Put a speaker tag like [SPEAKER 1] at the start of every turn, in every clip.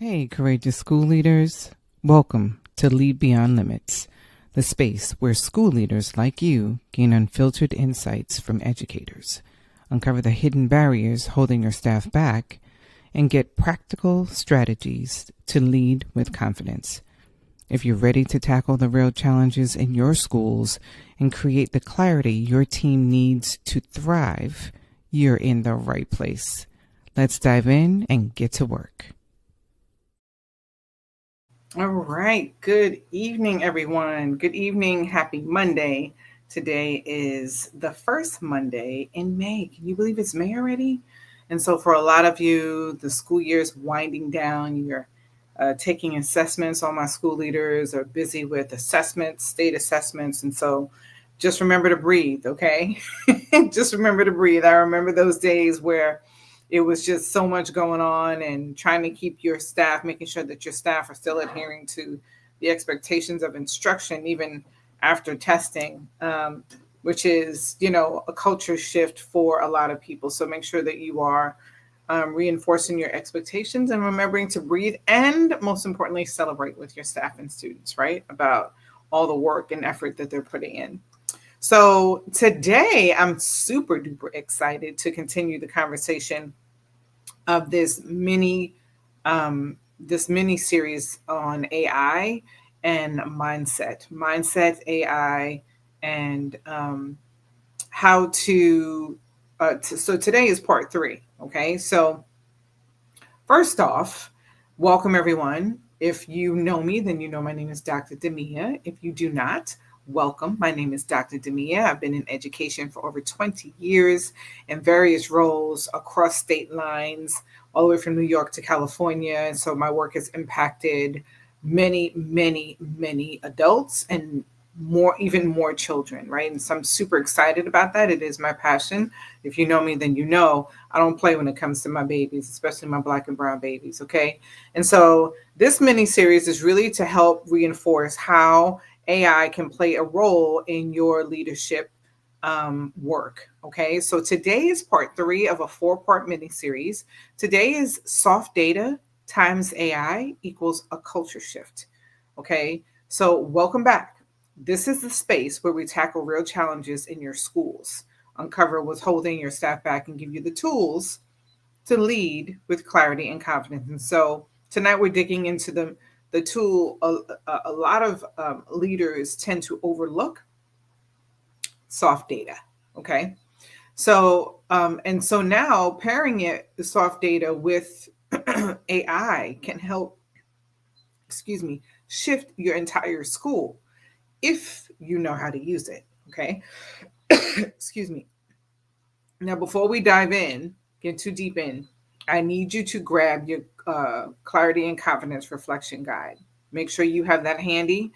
[SPEAKER 1] Hey, courageous school leaders. Welcome to Lead Beyond Limits, the space where school leaders like you gain unfiltered insights from educators, uncover the hidden barriers holding your staff back, and get practical strategies to lead with confidence. If you're ready to tackle the real challenges in your schools and create the clarity your team needs to thrive, you're in the right place. Let's dive in and get to work.
[SPEAKER 2] All right. Good evening, everyone. Good evening. Happy Monday. Today is the first Monday in May. Can you believe it's May already? And so, for a lot of you, the school year is winding down. You're taking assessments. All my school leaders are busy with assessments, state assessments. And so, just remember to breathe, okay? Just remember to breathe. I remember those days where it was just so much going on and trying to keep your staff, making sure that your staff are still adhering to the expectations of instruction, even after testing, which is, a culture shift for a lot of people. So make sure that you are reinforcing your expectations and remembering to breathe and, most importantly, celebrate with your staff and students, right? About all the work and effort that they're putting in. So today I'm super duper excited to continue the conversation of this mini series on AI and mindset AI, and how to. So today is part 3. Okay, so first off, welcome everyone. If you know me, then you know my name is Dr. Demia. If you do not, welcome. My name is Dr. Demia. I've been in education for over 20 years in various roles across state lines, all the way from New York to California. And so my work has impacted many, many, many adults and even more children, right? And so I'm super excited about that. It is my passion. If you know me, then you know I don't play when it comes to my babies, especially my Black and brown babies, okay? And so this mini series is really to help reinforce how AI can play a role in your leadership work. Okay, so today is part 3 of a 4-part mini series. Today is soft data times AI equals a culture shift. Okay, so welcome back. This is the space where we tackle real challenges in your schools, uncover what's holding your staff back, and give you the tools to lead with clarity and confidence. And so tonight we're digging into the tool a lot of leaders tend to overlook: soft data. Okay, so and so now pairing the soft data with AI can help, shift your entire school if you know how to use it. Okay, excuse me. Now, before we dive in, get too deep in, I need you to grab your clarity and confidence reflection guide. Make sure you have that handy.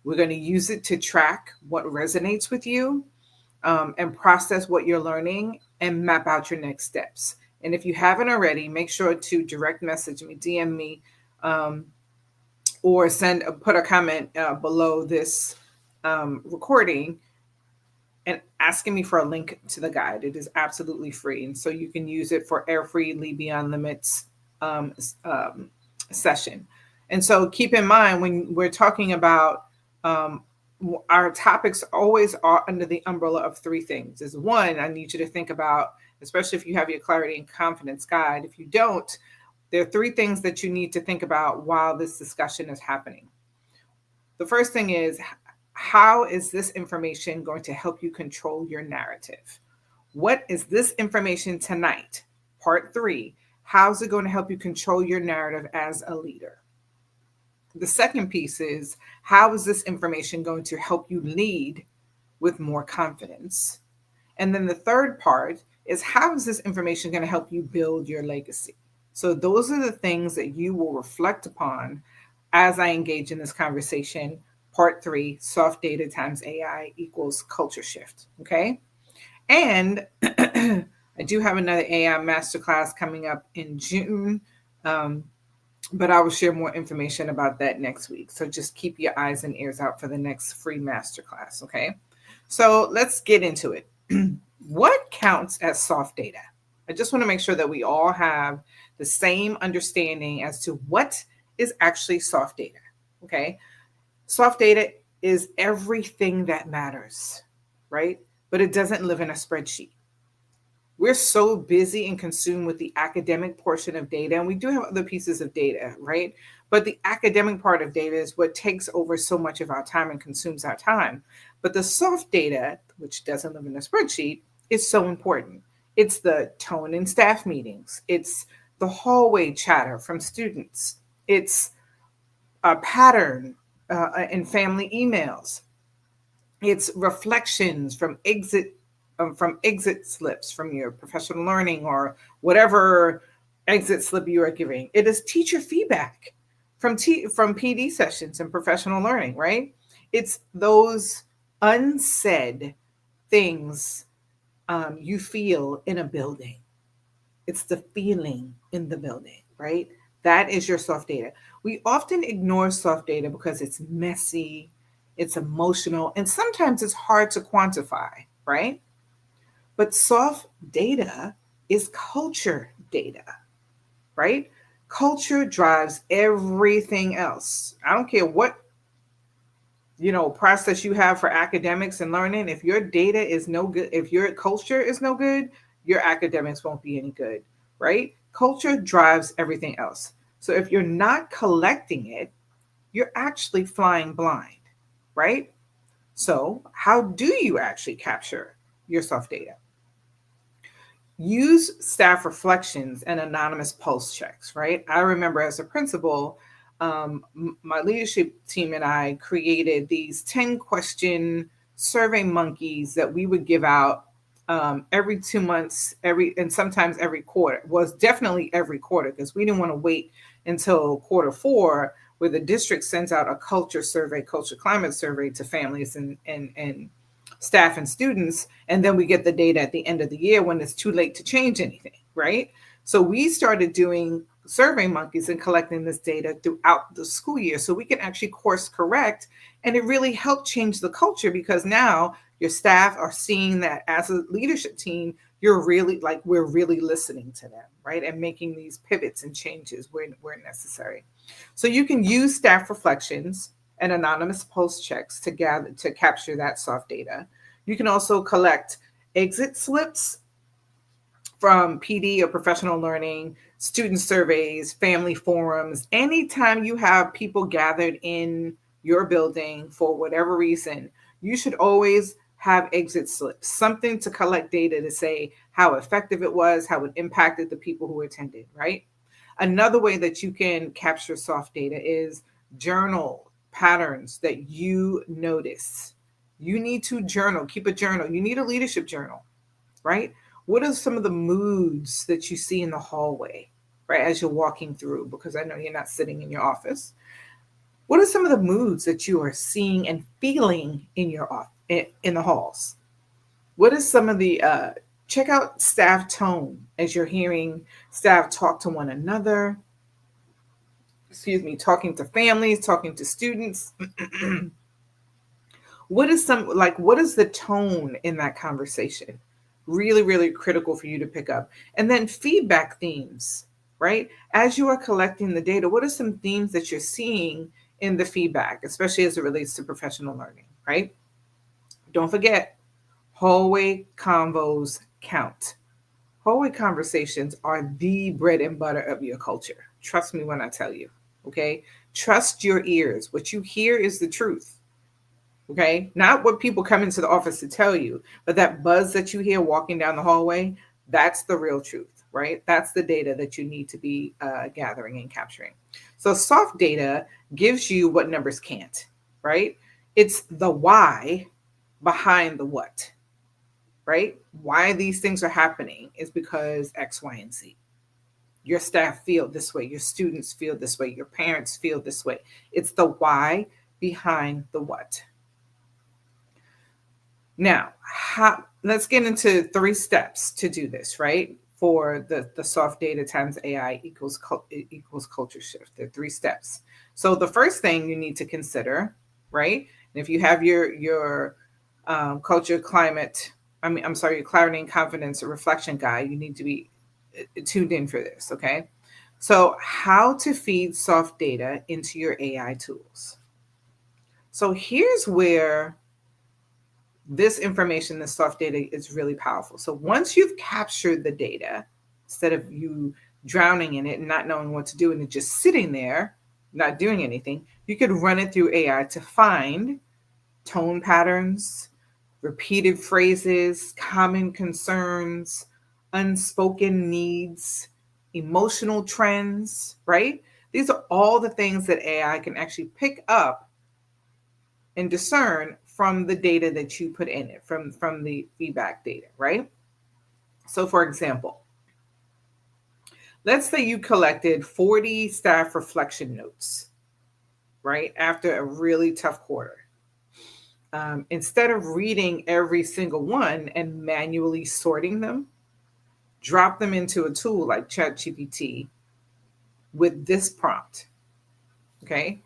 [SPEAKER 2] We're going to use it to track what resonates with you, and process what you're learning and map out your next steps. And if you haven't already, make sure to direct message me, DM me, or put a comment below this recording and asking me for a link to the guide. It is absolutely free. And so you can use it for free Lead Beyond Limits um, session. And so keep in mind, when we're talking about our topics always are under the umbrella of 3 things. Is one, I need you to think about, especially if you have your clarity and confidence guide. If you don't, there are 3 things that you need to think about while this discussion is happening. The first thing is, how is this information going to help you control your narrative? What is this information tonight? Part 3, how's it going to help you control your narrative as a leader? The second piece is, how is this information going to help you lead with more confidence? And then the third part is, how is this information going to help you build your legacy? So those are the things that you will reflect upon as I engage in this conversation. Part 3, soft data times AI equals culture shift. Okay. And I do have another AI masterclass coming up in June. But I will share more information about that next week. So just keep your eyes and ears out for the next free masterclass. Okay. So let's get into it. What counts as soft data? I just want to make sure that we all have the same understanding as to what is actually soft data. Okay. Soft data is everything that matters, right? But it doesn't live in a spreadsheet. We're so busy and consumed with the academic portion of data, and we do have other pieces of data, right? But the academic part of data is what takes over so much of our time and consumes our time. But the soft data, which doesn't live in a spreadsheet, is so important. It's the tone in staff meetings, it's the hallway chatter from students, it's a pattern in family emails, it's reflections from exit slips from your professional learning or whatever exit slip you are giving. It is teacher feedback from PD sessions and professional learning, right? It's those unsaid things you feel in a building. It's the feeling in the building, right? That is your soft data. We often ignore soft data because it's messy, it's emotional, and sometimes it's hard to quantify, right? But soft data is culture data, right? Culture drives everything else. I don't care what process you have for academics and learning. If your data is no good, if your culture is no good, your academics won't be any good, right? Culture drives everything else. So if you're not collecting it, you're actually flying blind, right? So how do you actually capture your soft data? Use staff reflections and anonymous pulse checks, right? I remember as a principal, my leadership team and I created these 10 question survey monkeys that we would give out every 2 months, and sometimes every quarter. Was definitely every quarter because we didn't want to wait until quarter four where the district sends out a culture survey, culture climate survey to families and staff and students, and then we get the data at the end of the year when it's too late to change anything, right? So we started doing survey monkeys and collecting this data throughout the school year so we can actually course correct. And it really helped change the culture because now your staff are seeing that as a leadership team, you're really like, we're really listening to them, right? And making these pivots and changes where necessary. So you can use staff reflections and anonymous post checks to capture that soft data. You can also collect exit slips from PD or professional learning, student surveys, family forums. Anytime you have people gathered in your building for whatever reason, you should always have exit slips, something to collect data to say how effective it was, how it impacted the people who attended, right? Another way that you can capture soft data is journal patterns that you notice. You need to journal, keep a journal. You need a leadership journal, right? What are some of the moods that you see in the hallway, right, as you're walking through? Because I know you're not sitting in your office. What are some of the moods that you are seeing and feeling in your in the halls? What is some of the check out staff tone as you're hearing staff talk to one another, excuse me, talking to families, talking to students. What is the tone in that conversation? Really, really critical for you to pick up. And then feedback themes, right? As you are collecting the data, what are some themes that you're seeing in the feedback, especially as it relates to professional learning, right? Don't forget, hallway convos count. Hallway conversations are the bread and butter of your culture. Trust me when I tell you, okay? Trust your ears. What you hear is the truth, okay? Not what people come into the office to tell you, but that buzz that you hear walking down the hallway, that's the real truth, right? That's the data that you need to be gathering and capturing. So soft data gives you what numbers can't, right? It's the why behind the what, right? Why these things are happening is because X, Y, and Z. Your staff feel this way, your students feel this way, your parents feel this way. It's the why behind the what. Now, let's get into 3 steps to do this, right? For the soft data times AI equals culture shift. There are 3 steps. So the first thing you need to consider, right? And if you have your culture climate, I'm sorry, your clarity and confidence reflection guide, you need to be tuned in for this, okay? So, how to feed soft data into your AI tools. So, here's where this information, the soft data, is really powerful. So, once you've captured the data, instead of you drowning in it and not knowing what to do and it just sitting there, not doing anything, you could run it through AI to find tone patterns, repeated phrases, common concerns, unspoken needs, emotional trends, right? These are all the things that AI can actually pick up and discern from the data that you put in it, from the feedback data, right? So, for example, let's say you collected 40 staff reflection notes, right, after a really tough quarter. Instead of reading every single one and manually sorting them, drop them into a tool like ChatGPT with this prompt. Okay,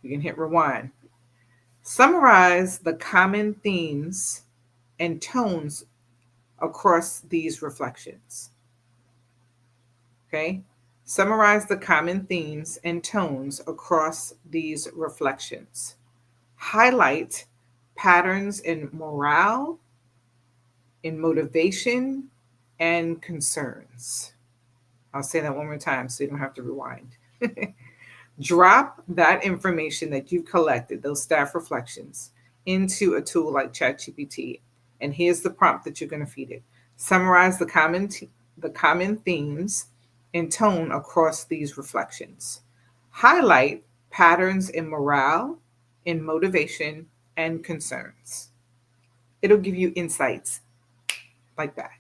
[SPEAKER 2] you can hit rewind. Summarize the common themes and tones across these reflections. Okay, summarize the common themes and tones across these reflections. Highlight patterns in morale, in motivation, and concerns. I'll say that one more time so you don't have to rewind. Drop that information that you've collected, those staff reflections, into a tool like ChatGPT. And here's the prompt that you're going to feed it. Summarize the common themes and tone across these reflections. Highlight patterns in morale, in motivation, and concerns. It'll give you insights like that.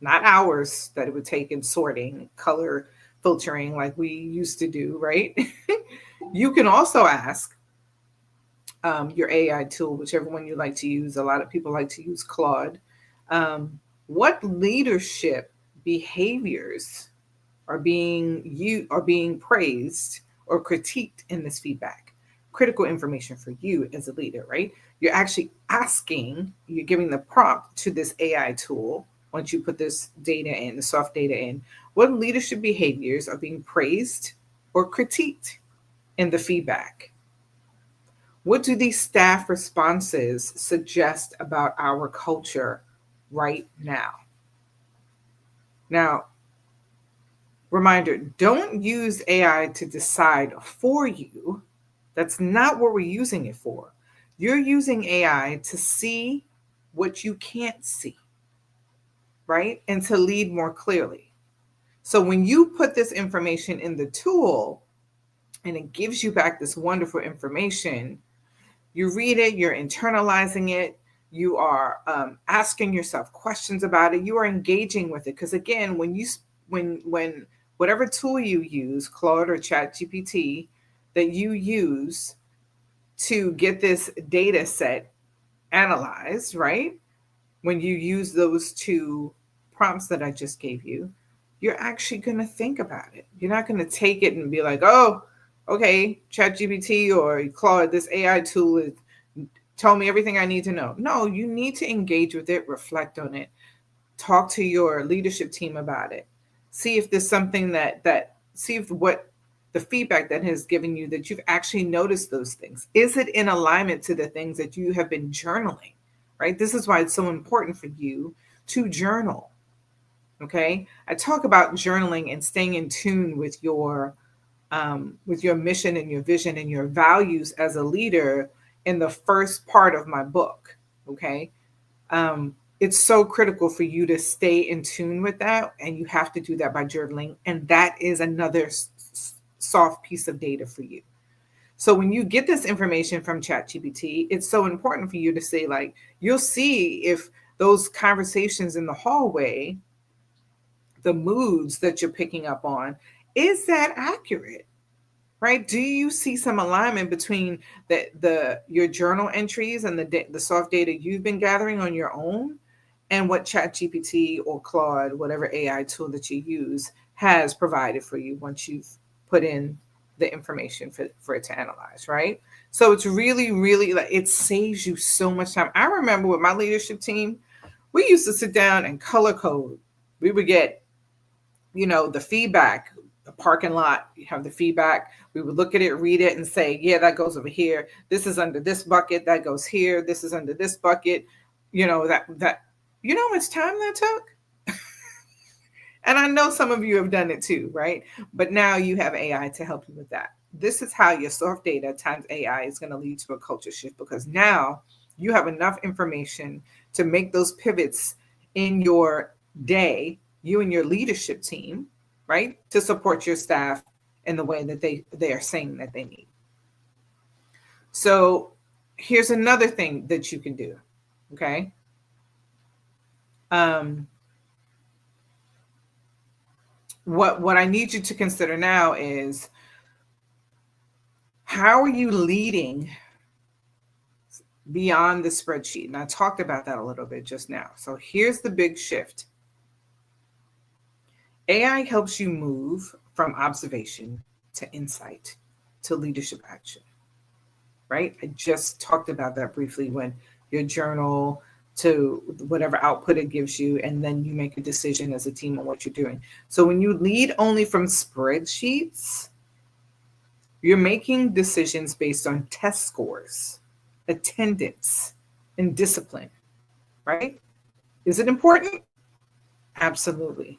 [SPEAKER 2] Not hours that it would take in sorting, color filtering like we used to do, right? You can also ask your AI tool, whichever one you like to use. A lot of people like to use Claude. What leadership behaviors are being praised or critiqued in this feedback? Critical information for you as a leader, right? You're actually asking, you're giving the prompt to this AI tool once you put this data in, the soft data in, what leadership behaviors are being praised or critiqued in the feedback? What do these staff responses suggest about our culture right now? Now, reminder, don't use AI to decide for you. That's not what we're using it for. You're using AI to see what you can't see, right? And to lead more clearly. So when you put this information in the tool and it gives you back this wonderful information, you read it, you're internalizing it, you are asking yourself questions about it, you are engaging with it. Because again, when whatever tool you use, Claude or ChatGPT, that you use to get this data set analyzed, right? When you use those two prompts that I just gave you, you're actually going to think about it. You're not going to take it and be like, oh, okay, ChatGPT or Claude, this AI tool is tell me everything I need to know. No, you need to engage with it, reflect on it, talk to your leadership team about it. See if there's something see if what the feedback that has given you that you've actually noticed those things. Is it in alignment to the things that you have been journaling? Right? This is why it's so important for you to journal. Okay? I talk about journaling and staying in tune with your mission and your vision and your values as a leader in the first part of my book. Okay? It's so critical for you to stay in tune with that, and you have to do that by journaling. And that is another soft piece of data for you. So when you get this information from ChatGPT, it's so important for you to say, like, you'll see if those conversations in the hallway, the moods that you're picking up on, is that accurate? Right? Do you see some alignment between your journal entries and the soft data you've been gathering on your own and what ChatGPT or Claude, whatever AI tool that you use, has provided for you once you've put in the information for it to analyze, right? So it's really, really, like, it saves you so much time. I remember with my leadership team, we used to sit down and color code. We would get the feedback, the parking lot, you have the feedback. We would look at it, read it, and say, yeah, that goes over here. This is under this bucket. That goes here. This is under this bucket. That how much time that took? And I know some of you have done it too, right? But now you have AI to help you with that. This is how your soft data times AI is going to lead to a culture shift, because now you have enough information to make those pivots in your day, you and your leadership team, right? To support your staff in the way that they are saying that they need. So here's another thing that you can do. Okay. What I need you to consider now is, how are you leading beyond the spreadsheet? And I talked about that a little bit just now. So here's the big shift. AI helps you move from observation to insight to leadership action, right? I just talked about that briefly, when your journal to whatever output it gives you, and then you make a decision as a team on what you're doing. So when you lead only from spreadsheets, you're making decisions based on test scores, attendance, and discipline, right? Is it important? Absolutely.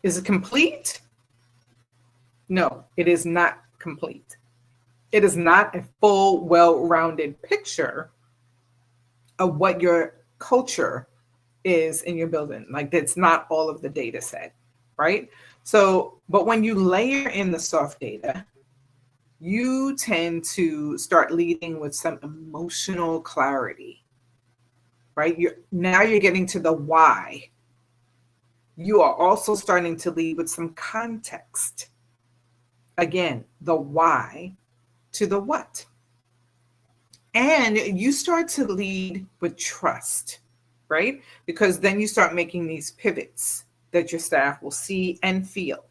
[SPEAKER 2] Is it complete? No, it is not complete. It is not a full, well-rounded picture of what your culture is in your building. Like, that's not all of the data set, right? So, but when you layer in the soft data, you tend to start leading with some emotional clarity, right? Now you're getting to the why. You are also starting to lead with some context. Again, the why to the what. And you start to lead with trust, right? Because then you start making these pivots that your staff will see and feel.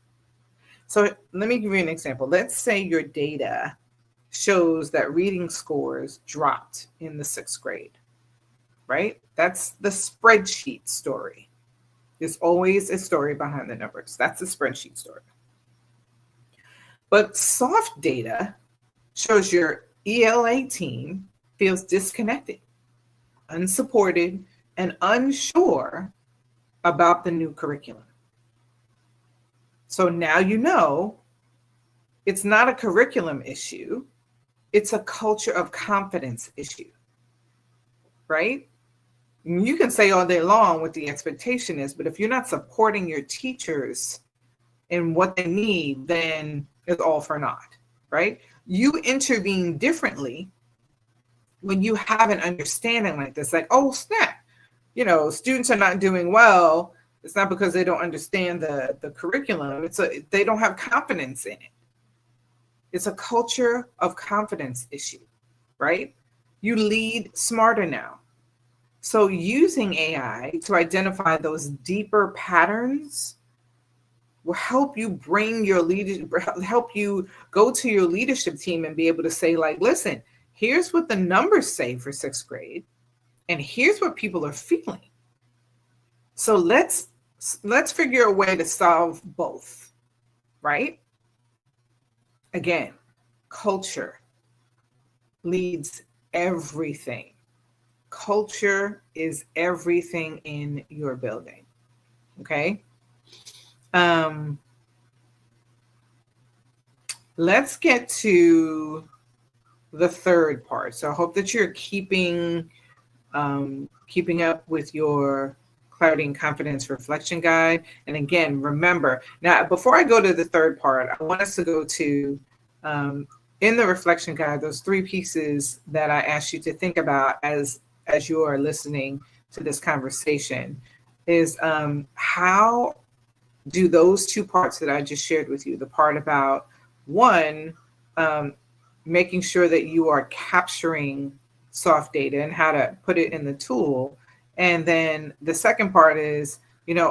[SPEAKER 2] So let me give you an example. Let's say your data shows that reading scores dropped in the 6th grade, right? That's the spreadsheet story. There's always a story behind the numbers. That's the spreadsheet story. But soft data shows your ELA team feels disconnected, unsupported, and unsure about the new curriculum. So now you know it's not a curriculum issue, it's a culture of confidence issue, right? You can say all day long what the expectation is, but if you're not supporting your teachers in what they need, then it's all for naught, right? You intervene differently when you have an understanding like this, like, oh, snap, students are not doing well. It's not because they don't understand the curriculum. They don't have confidence in it. It's a culture of confidence issue, right? You lead smarter now. So using AI to identify those deeper patterns will help you bring your help you go to your leadership team and be able to say, like, listen, here's what the numbers say for 6th grade, and here's what people are feeling. So let's figure a way to solve both, right? Again, culture leads everything. Culture is everything in your building. Okay. Let's get to the third part. So I hope that you're keeping up with your Clarity and Confidence Reflection Guide. And again, remember, now before I go to the third part, I want us to go to, in the Reflection Guide, those 3 pieces that I asked you to think about as you are listening to this conversation is, how do those 2 parts that I just shared with you, the part about, one, making sure that you are capturing soft data and how to put it in the tool. And then the second part is,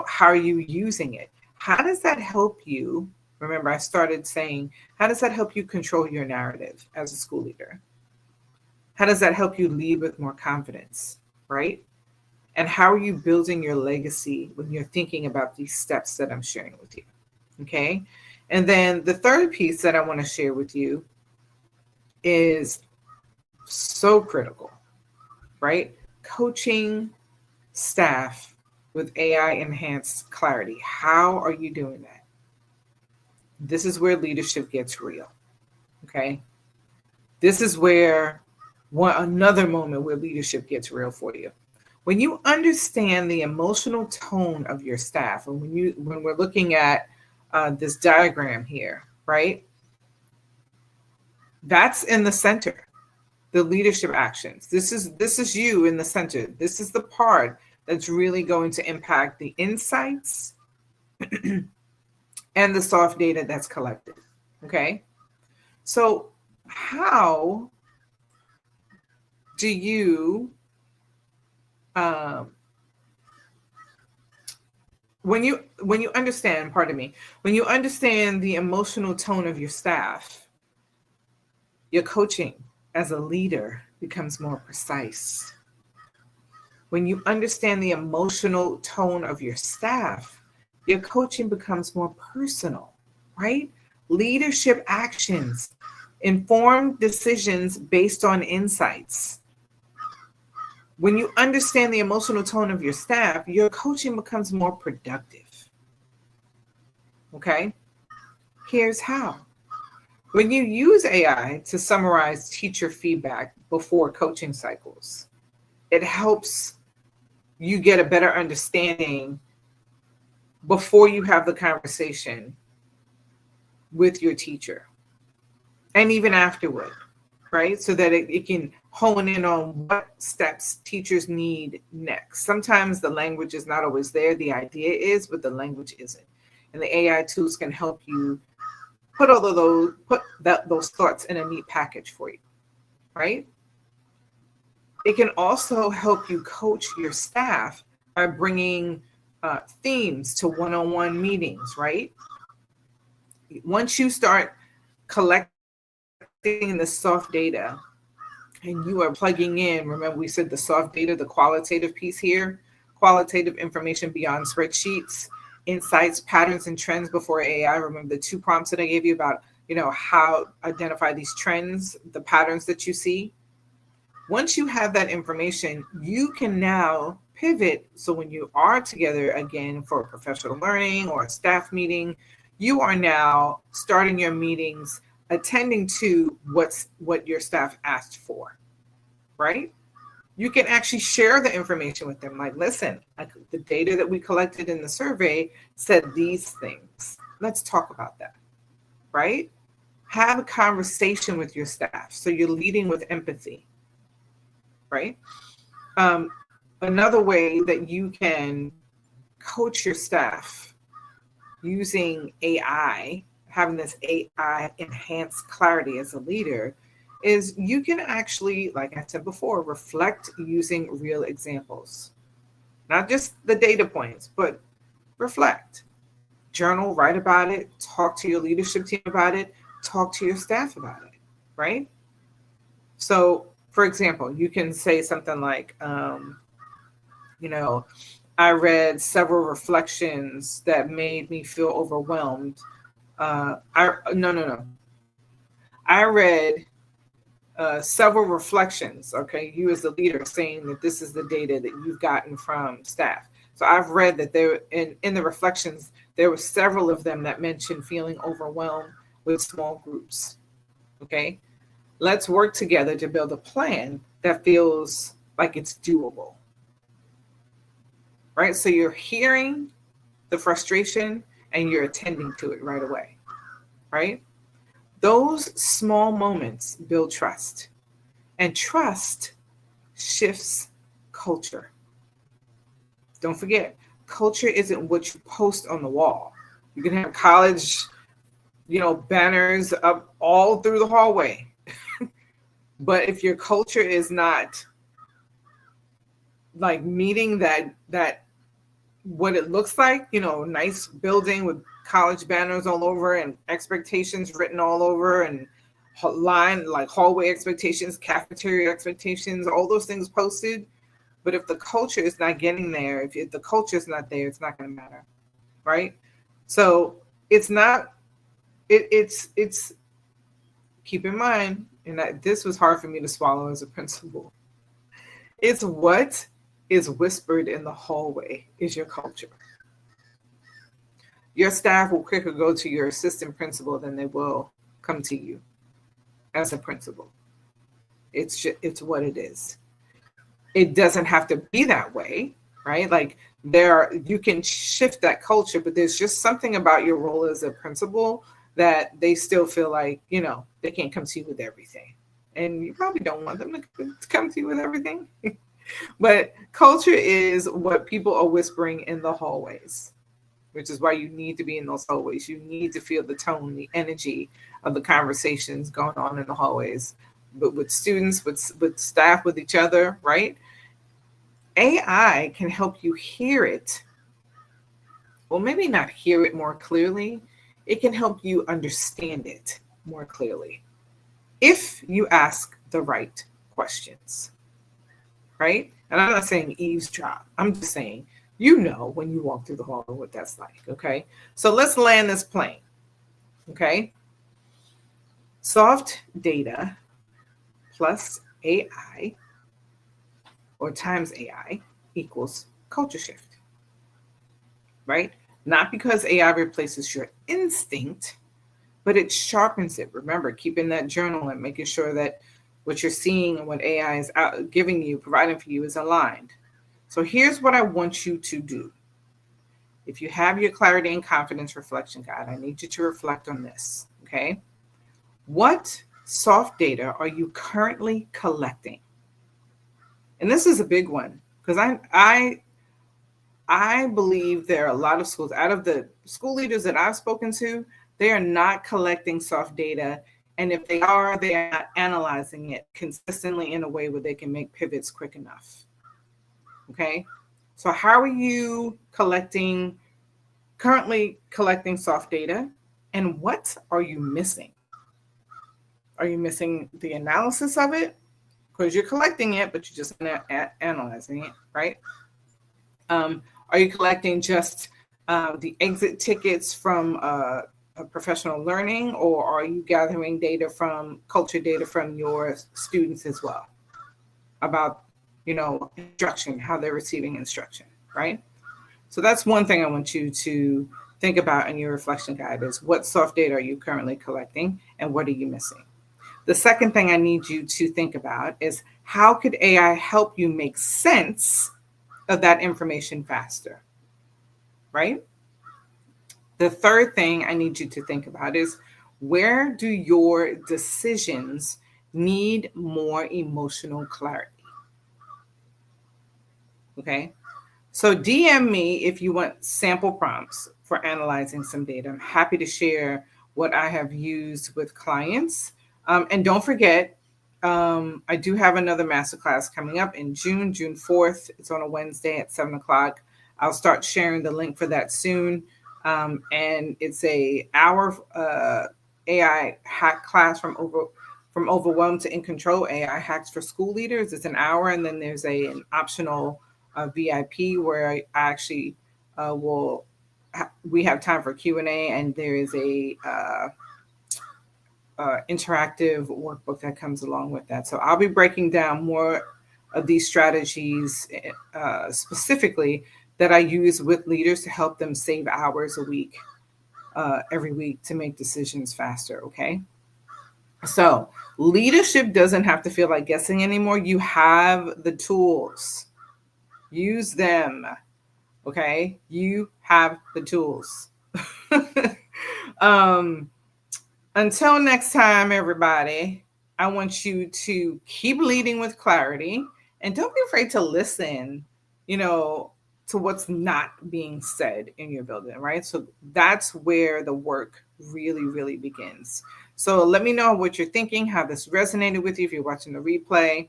[SPEAKER 2] how are you using it? How does that help you? Remember, I started saying, how does that help you control your narrative as a school leader? How does that help you lead with more confidence, right? And how are you building your legacy when you're thinking about these steps that I'm sharing with you? Okay. And then the third piece that I want to share with you is so critical, right? Coaching staff with AI enhanced clarity. How are you doing that? This is where leadership gets real. Okay. This is where another moment where leadership gets real for you. When you understand the emotional tone of your staff, and when we're looking at this diagram here, right? That's in the center. The leadership actions. This is you in the center. This is the part that's really going to impact the insights and the soft data that's collected. Okay. So how do you um, when you understand, pardon me, when you understand the emotional tone of your staff, your coaching as a leader becomes more precise. When you understand the emotional tone of your staff, your coaching becomes more personal, right? Leadership actions, informed decisions based on insights. When you understand the emotional tone of your staff, your coaching becomes more productive. Okay? Here's how. When you use AI to summarize teacher feedback before coaching cycles, it helps you get a better understanding before you have the conversation with your teacher and even afterward, right? So that it can hone in on what steps teachers need next. Sometimes the language is not always there. The idea is, but the language isn't. And the AI tools can help you those thoughts in a neat package for you, right? It can also help you coach your staff by bringing themes to one-on-one meetings, right? Once you start collecting the soft data and you are plugging in, remember we said the soft data, the qualitative piece here, qualitative information beyond spreadsheets, insights, patterns, and trends before AI. Remember the two prompts that I gave you about, how identify these trends, the patterns that you see. Once you have that information, you can now pivot. So when you are together again for professional learning or a staff meeting, you are now starting your meetings attending to what your staff asked for, right? You can actually share the information with them. Like, listen, the data that we collected in the survey said these things. Let's talk about that, right? Have a conversation with your staff. So you're leading with empathy, right? Another way that you can coach your staff using AI, having this AI enhanced clarity as a leader, is you can actually, like I said before, reflect using real examples. Not just the data points, but reflect. Journal, write about it, talk to your leadership team about it, talk to your staff about it, right? So, for example, you can say something like, I read several reflections that made me feel overwhelmed. No. I read several reflections. Okay, you as the leader saying that this is the data that you've gotten from staff. So I've read that there in the reflections there were several of them that mentioned feeling overwhelmed with small groups. Okay, let's work together to build a plan that feels like it's doable. Right, so you're hearing the frustration and you're attending to it right away, right? Those small moments build trust, and trust shifts culture. Don't forget, culture isn't what you post on the wall. You can have college, banners up all through the hallway. But if your culture is not like meeting that what it looks like, nice building with college banners all over and expectations written all over and line like hallway expectations, cafeteria expectations, all those things posted. But if the culture is not getting there, if the culture is not there, it's not going to matter, right? So it's not. It's keep in mind, and this was hard for me to swallow as a principal. It's what is whispered in the hallway is your culture. Your staff will quicker go to your assistant principal than they will come to you as a principal. It's what it is. It doesn't have to be that way, right? Like you can shift that culture, but there's just something about your role as a principal that they still feel like, they can't come to you with everything. And you probably don't want them to come to you with everything. But culture is what people are whispering in the hallways, which is why you need to be in those hallways. You need to feel the tone, the energy of the conversations going on in the hallways, but with students, with staff, with each other, right? AI can help you hear it. Well, maybe not hear it more clearly. It can help you understand it more clearly if you ask the right questions, right? And I'm not saying eavesdrop. I'm just saying, when you walk through the hall what that's like, okay? So let's land this plane, okay? Soft data plus AI or times AI equals culture shift, right? Not because AI replaces your instinct, but it sharpens it. Remember, keeping that journal and making sure that what you're seeing and what AI is giving you, providing for you is aligned. So here's what I want you to do. If you have your clarity and confidence reflection guide, I need you to reflect on this, okay? What soft data are you currently collecting? And this is a big one because I believe there are a lot of schools, out of the school leaders that I've spoken to, they are not collecting soft data. And if they are not analyzing it consistently in a way where they can make pivots quick enough. Okay. So how are you currently collecting soft data? And what are you missing? Are you missing the analysis of it? Because you're collecting it, but you're just not analyzing it, right? Are you collecting just the exit tickets from professional learning, or are you gathering culture data from your students as well about, instruction, how they're receiving instruction, right? So that's one thing I want you to think about in your reflection guide is what soft data are you currently collecting and what are you missing? The second thing I need you to think about is how could AI help you make sense of that information faster, right? The third thing I need you to think about is where do your decisions need more emotional clarity? Okay. So DM me if you want sample prompts for analyzing some data. I'm happy to share what I have used with clients. And don't forget, I do have another masterclass coming up in June 4th. It's on a Wednesday at 7:00. I'll start sharing the link for that soon. And it's a hour AI hack class from overwhelmed to in control, AI hacks for school leaders. It's an hour, and then there's an optional VIP where I actually we have time for Q&A, and there is a interactive workbook that comes along with that. So I'll be breaking down more of these strategies specifically that I use with leaders to help them save hours a week, every week, to make decisions faster, okay? So leadership doesn't have to feel like guessing anymore. You have the tools. Use them, okay? You have the tools. Until next time, everybody, I want you to keep leading with clarity and don't be afraid to listen, to what's not being said in your building, right? So that's where the work really, really begins. So let me know what you're thinking, how this resonated with you if you're watching the replay.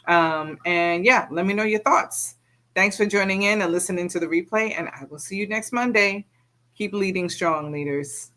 [SPEAKER 2] And yeah, let me know your thoughts. Thanks for joining in and listening to the replay, and I will see you next Monday. Keep leading strong, leaders.